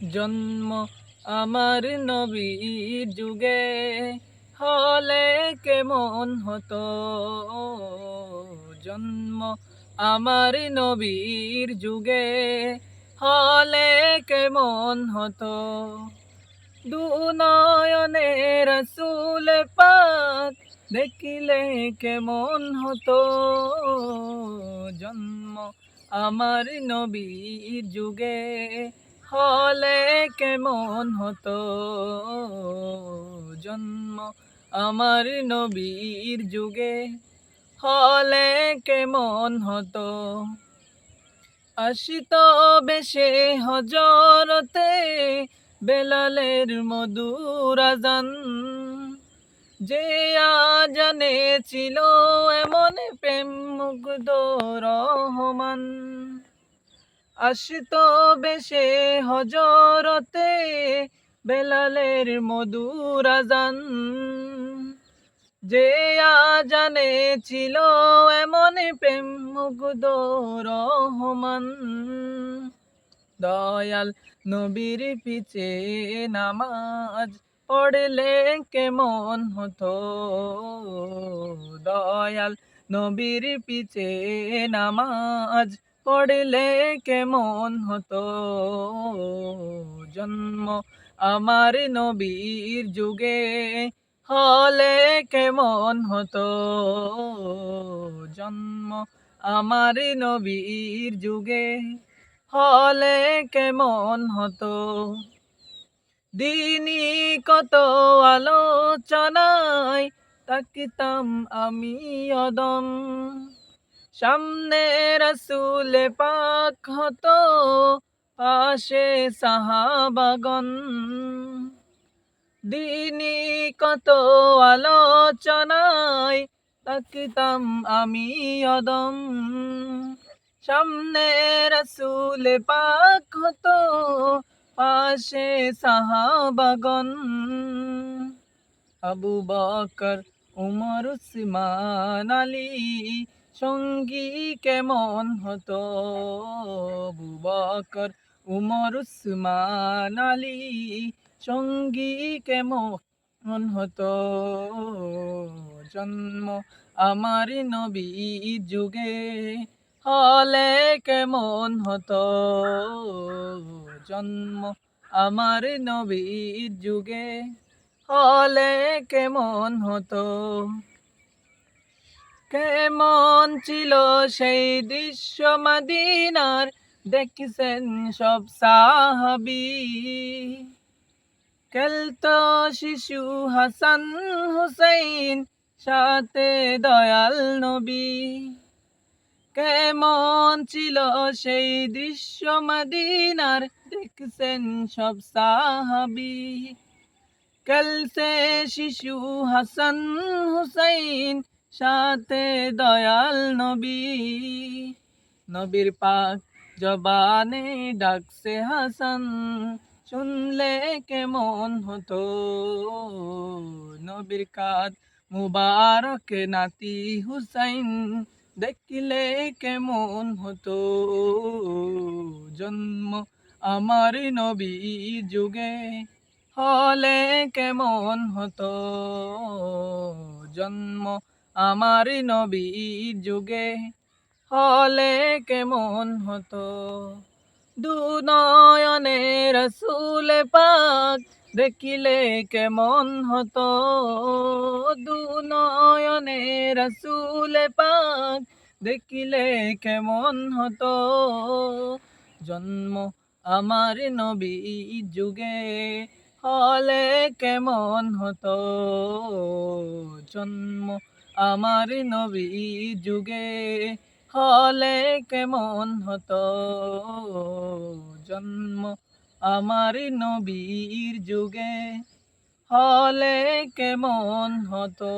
জন্ম আমার নবীর যুগে হলে কেমন হতো। জন্ম আমার নবীর যুগে হলে কেমন হতো। দুনয়নে রসুল পাক দেখিলে কেমন হতো। জন্ম আমার নবীর যুগে হলে কেমন হতো। জন্ম আমার নবীর যুগে হলে কেমন হতো। আসিত বেশে হজরতে বেলালের মধুর আযান, যে আজানে ছিল এমন প্রেম মুগ্ধ রহমান। আসিত বেশে হজরতে বেলালের মধুর আযান, যে আজানে ছিল এমন প্রেম মুগ্ধ রহমান। দয়াল নবীর পিছে নামাজ পড়লে কেমন হতো। দয়াল নবীর পিছে নামাজ পড়লে কেমন হতো। জন্ম আমার নবীর যুগে হলে কেমন হতো। জন্ম আমার নবীর যুগে হলে কেমন হতো। দিনই কত আলোচনায় তাকিতাম আমি অদম, সামনে রসুল পাক হতো পাশে সাহাবাগণ। দিনই কত আলোচনায় তাকিতাম আমি অদম, সামনে রসুল পাক হতো পাশে সাহাবাগণ। আবু বকর উমর উসমান আলী সঙ্গী কেমন হতো। আবু বকর উমর উসমান আলী সঙ্গী কেমন হতো। জন্ম আমার নবীর যুগে হলে কেমন হতো। জন্ম আমার নবীর যুগে হলে কেমন হতো। কেমন ছিল সেই দৃশ্য মদিনার দেখছেন সব সাহাবী। খেলতো শিশু হাসান হুসাইন সাথে দয়াল নবী। কেমন ছিল সেই দৃশ্য মদিনার দেখছেন সব সাহাবী। খেলছে শিশু হাসান হুসাইন সাথে দয়াল নবী। নবীর পাক জবানে ডাকছে হাসান, শুনলে কেমন হতো। নবীর কাঁধ মুবারক নাতি হুসাইন দেখিলে কেমন হতো। জন্ম আমার নবীর যুগে হলে কেমন হতো। জন্ম আমার নবীর যুগে হলে কেমন হতো। দুনয়নে রসুল পাক দেখিলে কেমন হতো। দুনয়নে রসুল পাক দেখিলে কেমন হতো। জন্ম আমার নবীর যুগে হলে কেমন হতো। জন্ম আমার নবীর যুগে হলে কেমন হতো। জন্ম আমার নবীর যুগে হলে কেমন হতো।